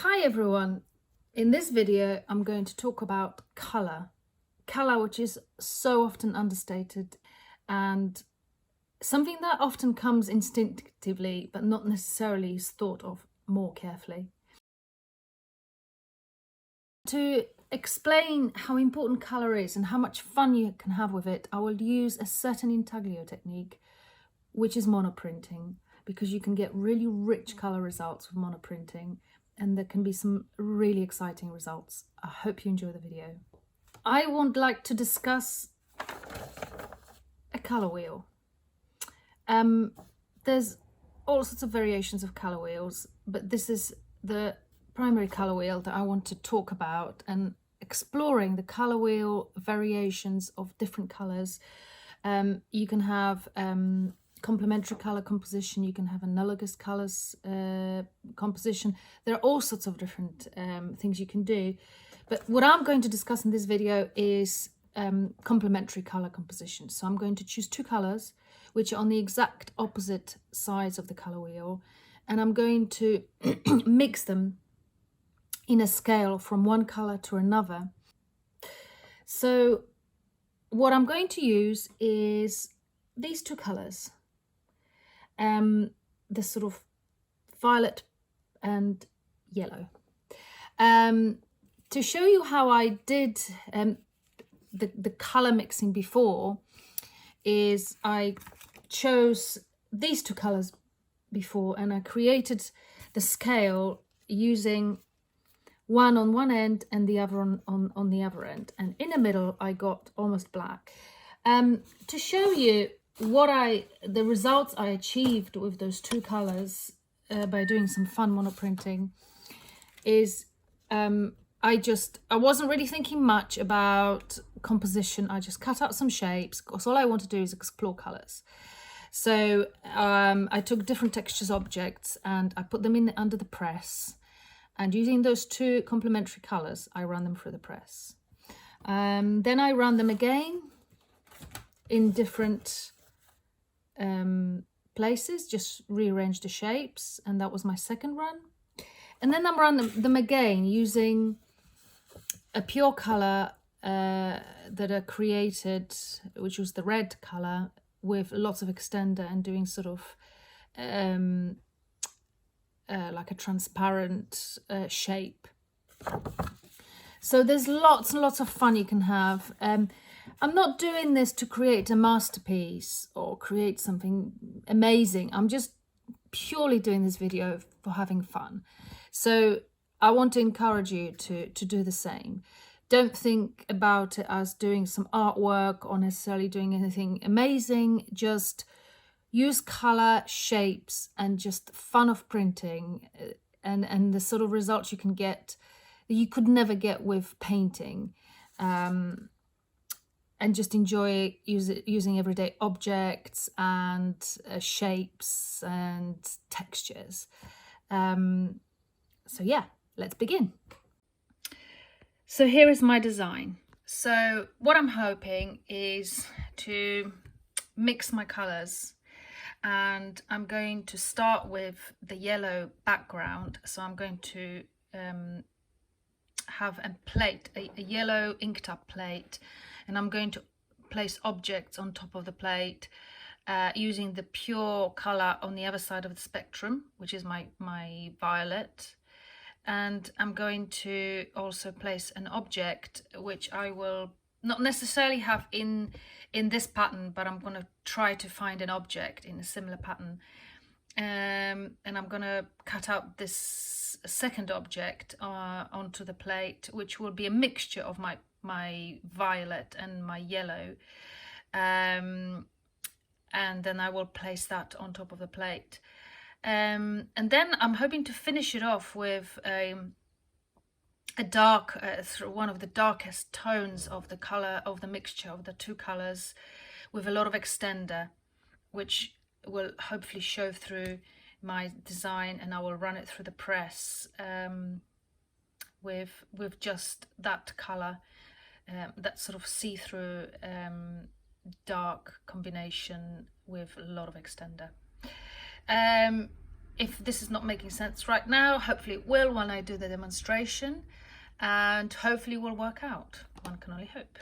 Hi everyone, in this video I'm going to talk about colour, which is so often understated and something that often comes instinctively but not necessarily is thought of more carefully. To explain how important colour is and how much fun you can have with it, I will use a certain intaglio technique, which is monoprinting, because you can get really rich colour results with monoprinting. And there can be some really exciting results. I hope you enjoy the video. I would like to discuss a colour wheel. There's all sorts of variations of colour wheels, but this is the primary colour wheel that I want to talk about, and exploring the colour wheel variations of different colours. You can have complementary color composition, you can have analogous colors composition. There are all sorts of different things you can do, but what I'm going to discuss in this video is complementary color composition. So I'm going to choose two colors which are on the exact opposite sides of the color wheel, and I'm going to mix them in a scale from one color to another. So what I'm going to use is these two colors, the sort of violet and yellow. To show you how I did the color mixing before, is I chose these two colors before and I created the scale using one on one end and the other on the other end, and in the middle I got almost black. To show you the results I achieved with those two colors by doing some fun monoprinting is I wasn't really thinking much about composition. I just cut out some shapes because all I want to do is explore colors. So I took different textures objects and I put them in under the press, and using those two complementary colors I ran them through the press. Then I ran them again in different places, just rearrange the shapes, and that was my second run. And then I ran them again using a pure color that I created, which was the red color, with lots of extender and doing sort of like a transparent shape. So there's lots and lots of fun you can have. I'm not doing this to create a masterpiece or create something amazing. I'm just purely doing this video for having fun. So I want to encourage you to do the same. Don't think about it as doing some artwork or necessarily doing anything amazing. Just use color, shapes, and just fun of printing, and the sort of results you can get that you could never get with painting. And just enjoy using everyday objects and shapes and textures. So yeah, let's begin. So here is my design. So what I'm hoping is to mix my colors, and I'm going to start with the yellow background. So I'm going to have a plate, a yellow inked up plate, and I'm going to place objects on top of the plate using the pure color on the other side of the spectrum, which is my violet. And I'm going to also place an object which I will not necessarily have in this pattern, but I'm going to try to find an object in a similar pattern. And I'm going to cut out this second object onto the plate, which will be a mixture of my violet and my yellow. And then I will place that on top of the plate. And then I'm hoping to finish it off with a dark, one of the darkest tones of the color of the mixture of the two colors, with a lot of extender, which will hopefully show through my design, and I will run it through the press with just that color, that sort of see-through dark combination with a lot of extender. if this is not making sense right now, hopefully it will when I do the demonstration, and hopefully it will work out. One can only hope.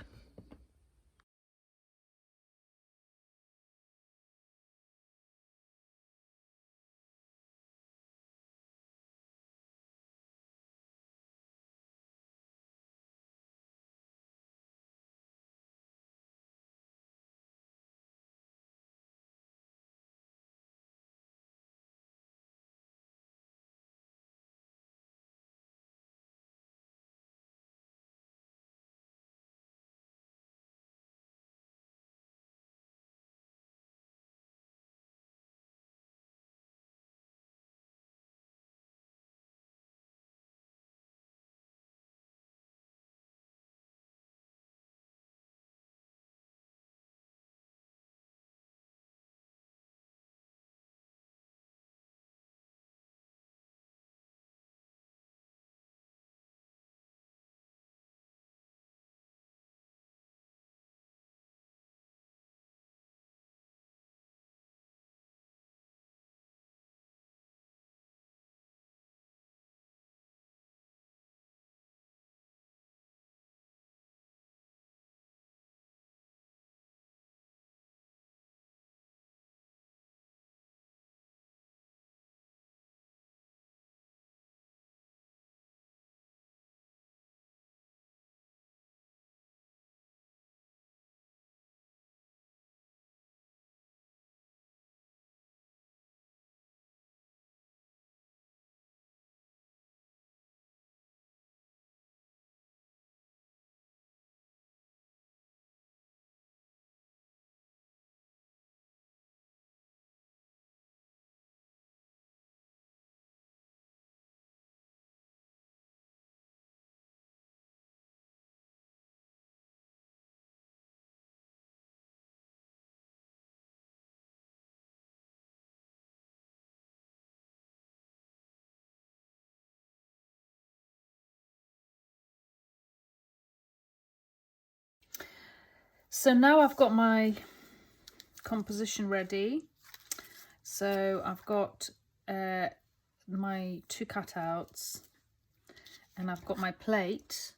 So now I've got my composition ready. So I've got my two cutouts, and I've got my plate,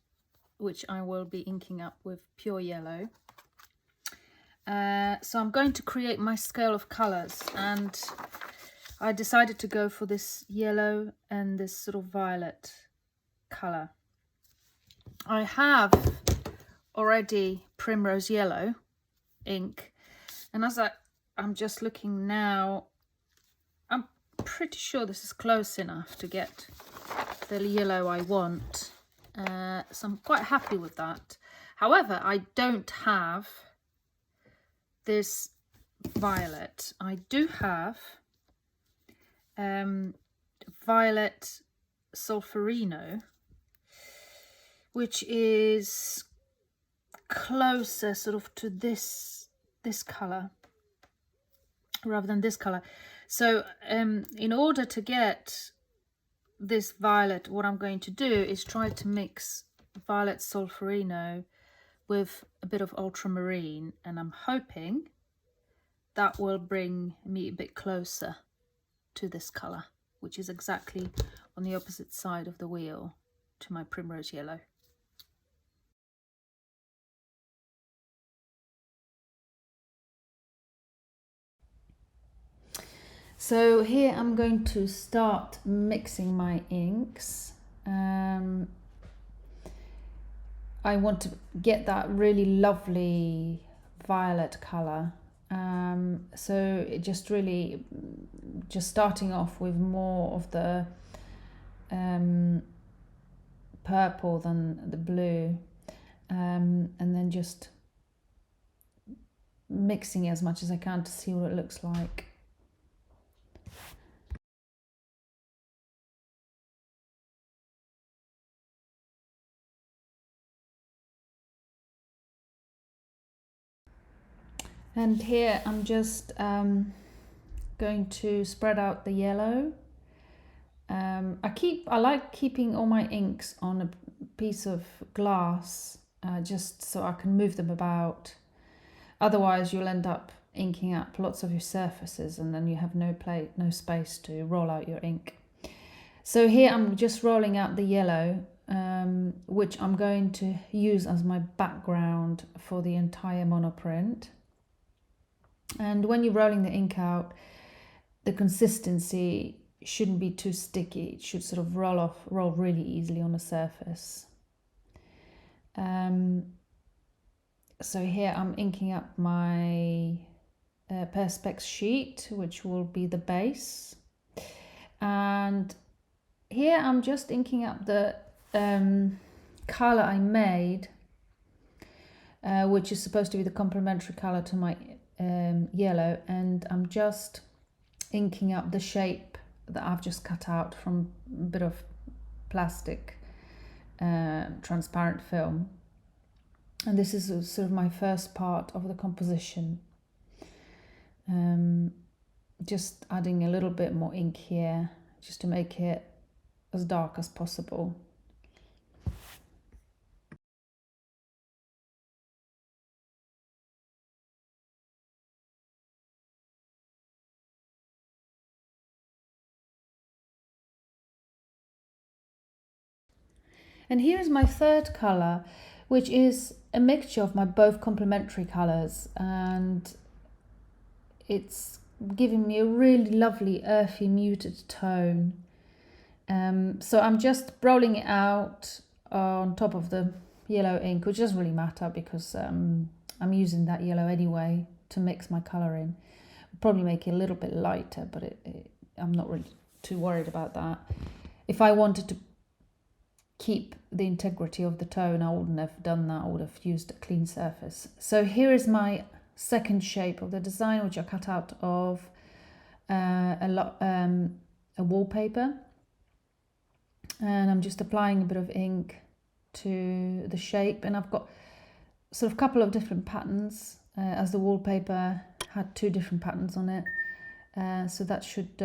which I will be inking up with pure yellow. So I'm going to create my scale of colors, and I decided to go for this yellow and this sort of violet color. I have already Primrose Yellow ink, and as I'm just looking now, I'm pretty sure this is close enough to get the yellow I want, so I'm quite happy with that. However, I don't have this violet. I do have violet sulfurino, which is closer sort of to this color rather than this color. So in order to get this violet, what I'm going to do is try to mix violet sulfurino with a bit of ultramarine, and I'm hoping that will bring me a bit closer to this color, which is exactly on the opposite side of the wheel to my Primrose Yellow. So here I'm going to start mixing my inks. I want to get that really lovely violet color. So it just starting off with more of the purple than the blue, and then just mixing it as much as I can to see what it looks like. And here I'm just going to spread out the yellow. I like keeping all my inks on a piece of glass, just so I can move them about. Otherwise you'll end up inking up lots of your surfaces, and then you have no space to roll out your ink. So here I'm just rolling out the yellow, which I'm going to use as my background for the entire monoprint. And when you're rolling the ink out, the consistency shouldn't be too sticky. It should sort of roll really easily on the surface. So here I'm inking up my Perspex sheet, which will be the base. And here I'm just inking up the color I made, which is supposed to be the complementary color to my yellow, and I'm just inking up the shape that I've just cut out from a bit of plastic transparent film. And this is sort of my first part of the composition. Just adding a little bit more ink here, just to make it as dark as possible. And here is my third colour, which is a mixture of my both complementary colours, and it's giving me a really lovely earthy muted tone. So I'm just rolling it out on top of the yellow ink, which doesn't really matter because I'm using that yellow anyway to mix my colour in. I'll probably make it a little bit lighter, but I'm not really too worried about that. If I wanted to keep the integrity of the tone, I wouldn't have done that. I would have used a clean surface. So here is my second shape of the design, which I cut out of a wallpaper, and I'm just applying a bit of ink to the shape, and I've got sort of a couple of different patterns, as the wallpaper had 2 different patterns on it, so that should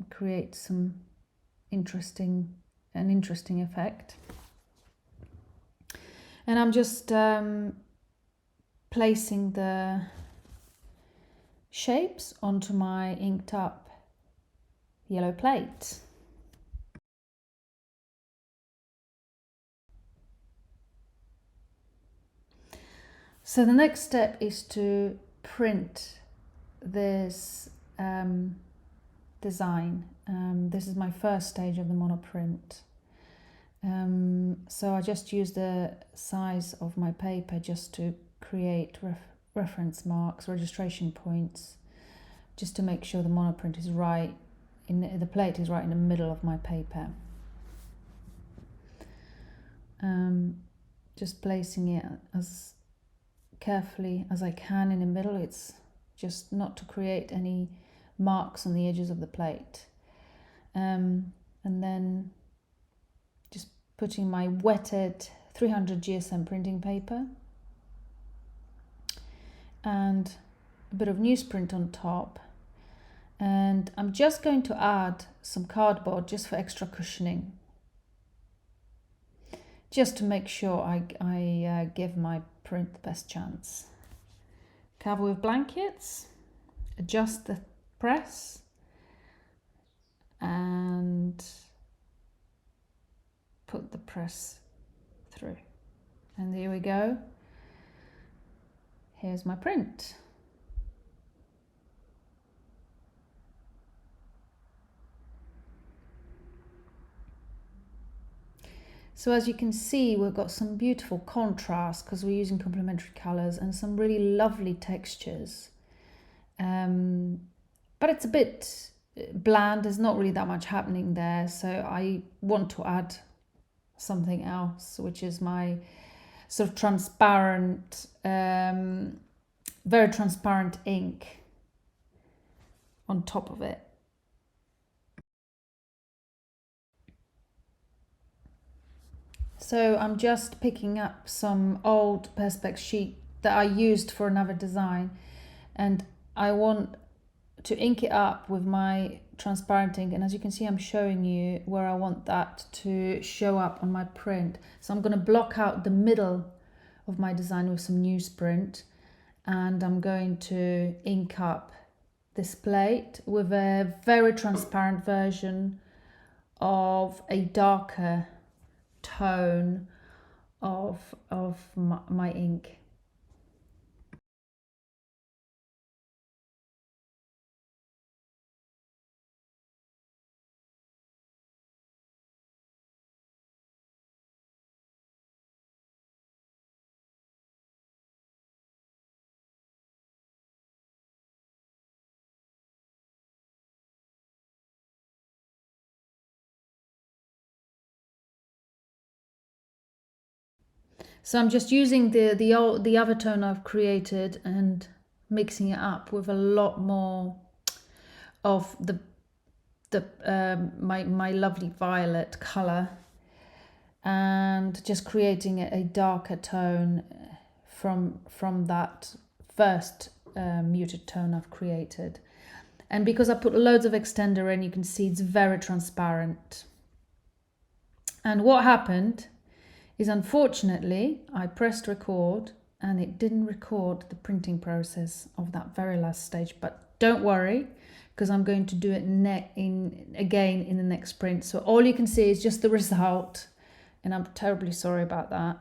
create some interesting effect. And I'm just placing the shapes onto my inked up yellow plate. So the next step is to print this design. This is my first stage of the monoprint. So I just use the size of my paper just to create reference marks, registration points, just to make sure the monoprint is right, the plate is right in the middle of my paper. Just placing it as carefully as I can in the middle. It's just not to create any marks on the edges of the plate. And then just putting my wetted 300 GSM printing paper and a bit of newsprint on top, and I'm just going to add some cardboard just for extra cushioning, just to make sure I give my print the best chance. Cover with blankets, adjust the press, and put the press through. And there we go. Here's my print. So as you can see, we've got some beautiful contrast because we're using complementary colours, and some really lovely textures. But it's a bit bland, there's not really that much happening there, so I want to add something else, which is my sort of transparent, very transparent ink on top of it. So I'm just picking up some old Perspex sheet that I used for another design, and I want to ink it up with my transparent ink, and as you can see, I'm showing you where I want that to show up on my print. So I'm going to block out the middle of my design with some newsprint, and I'm going to ink up this plate with a very transparent version of a darker tone of my ink. So I'm just using the other tone I've created and mixing it up with a lot more of the my lovely violet color, and just creating a darker tone from that first muted tone I've created. And because I put loads of extender in, you can see it's very transparent. And what happened is, unfortunately, I pressed record and it didn't record the printing process of that very last stage. But don't worry, because I'm going to do it again in the next print. So all you can see is just the result, and I'm terribly sorry about that.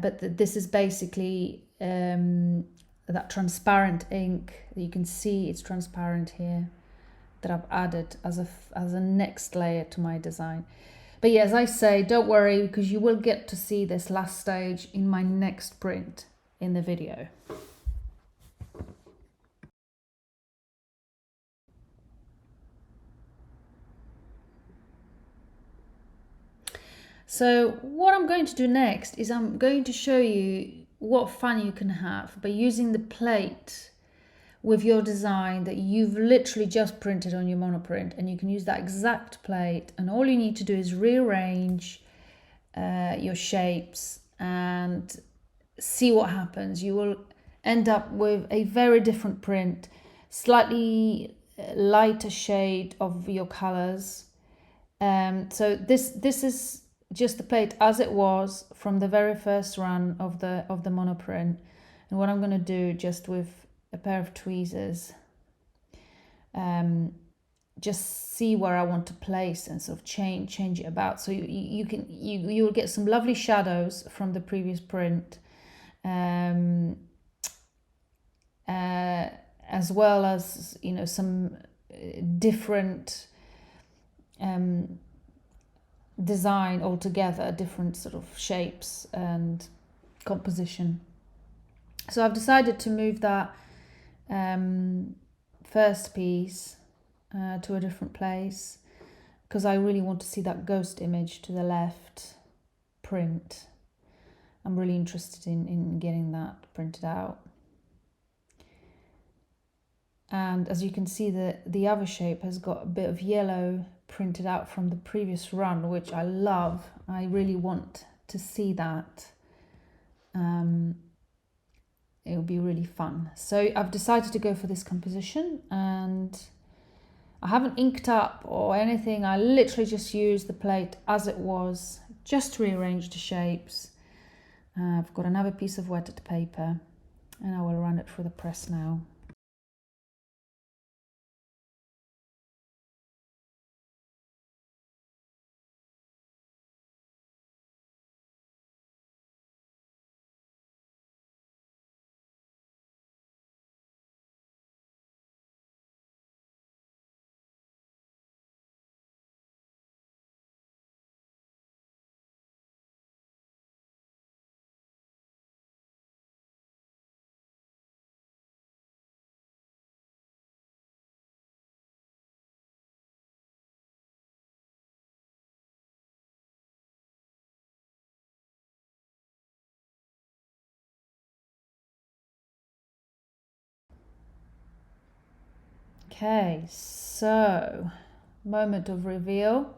But this is basically that transparent ink that you can see. It's transparent here, that I've added as a next layer to my design. But yeah, as I say, don't worry, because you will get to see this last stage in my next print in the video. So what I'm going to do next is I'm going to show you what fun you can have by using the plate with your design that you've literally just printed on your monoprint, and you can use that exact plate, and all you need to do is rearrange your shapes and see what happens. You will end up with a very different print, slightly lighter shade of your colors. So this is just the plate as it was from the very first run of the monoprint. And what I'm going to do, just with a pair of tweezers, just see where I want to place and sort of change it about. So you will get some lovely shadows from the previous print, as well as, you know, some different design altogether, different sort of shapes and composition. So I've decided to move that first piece to a different place, because I really want to see that ghost image to the left print. I'm really interested in getting that printed out. And as you can see, the other shape has got a bit of yellow printed out from the previous run, which I love. I really want to see that. It will be really fun. So I've decided to go for this composition, and I haven't inked up or anything. I literally just used the plate as it was, just rearranged the shapes. I've got another piece of wetted paper, and I will run it through the press now. Okay, so moment of reveal,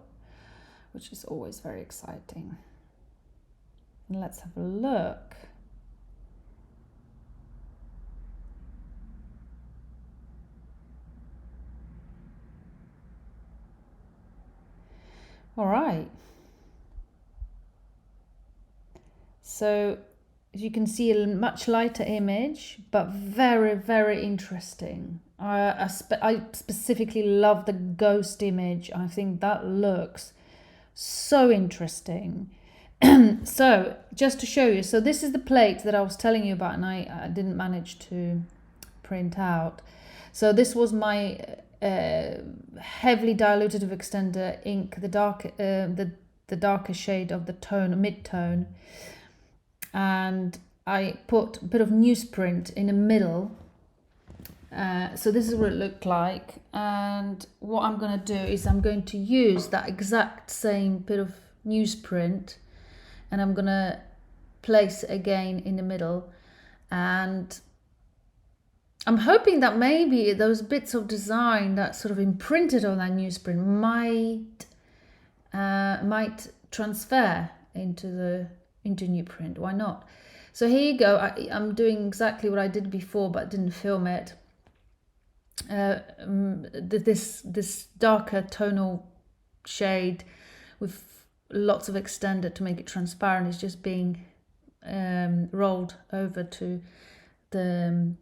which is always very exciting. And let's have a look. All right. So as you can see, a much lighter image, but very, very interesting. I specifically love the ghost image. I think that looks so interesting. So just to show you, so this is the plate that I was telling you about, and I didn't manage to print out. So this was my heavily diluted with extender ink, the darker shade of the tone, mid-tone, and I put a bit of newsprint in the middle. So this is what it looked like, and what I'm going to do is I'm going to use that exact same bit of newsprint, and I'm going to place it again in the middle, and I'm hoping that maybe those bits of design that sort of imprinted on that newsprint might transfer into new print. Why not? So here you go. I'm doing exactly what I did before, but didn't film it. This darker tonal shade with lots of extender to make it transparent is just being rolled over to the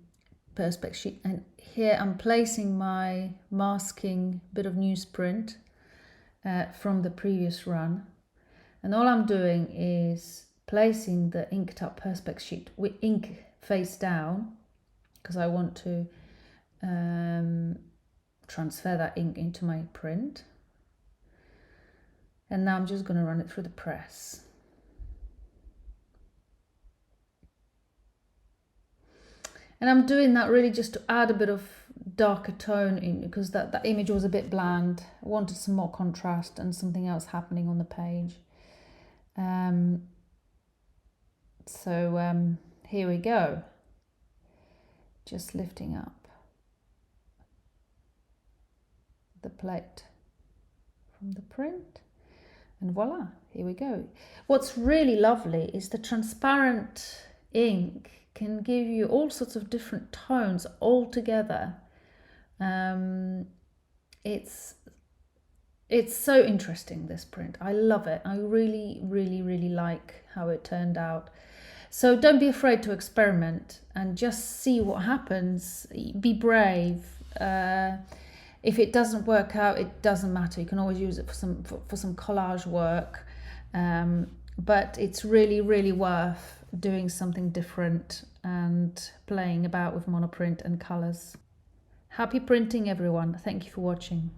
perspex sheet, and here I'm placing my masking bit of newsprint from the previous run, and all I'm doing is placing the inked up perspex sheet with ink face down, because I want to transfer that ink into my print. And now I'm just going to run it through the press. And I'm doing that really just to add a bit of darker tone in, because that image was a bit bland. I wanted some more contrast and something else happening on the page. So here we go. Just lifting up the plate from the print, and voila, here we go. What's really lovely is the transparent ink can give you all sorts of different tones all together. It's so interesting, this print. I love it. I really, really, really like how it turned out. So don't be afraid to experiment and just see what happens. Be brave. If it doesn't work out, it doesn't matter. You can always use it for some collage work. But it's really, really worth doing something different and playing about with monoprint and colors. Happy printing, everyone. Thank you for watching.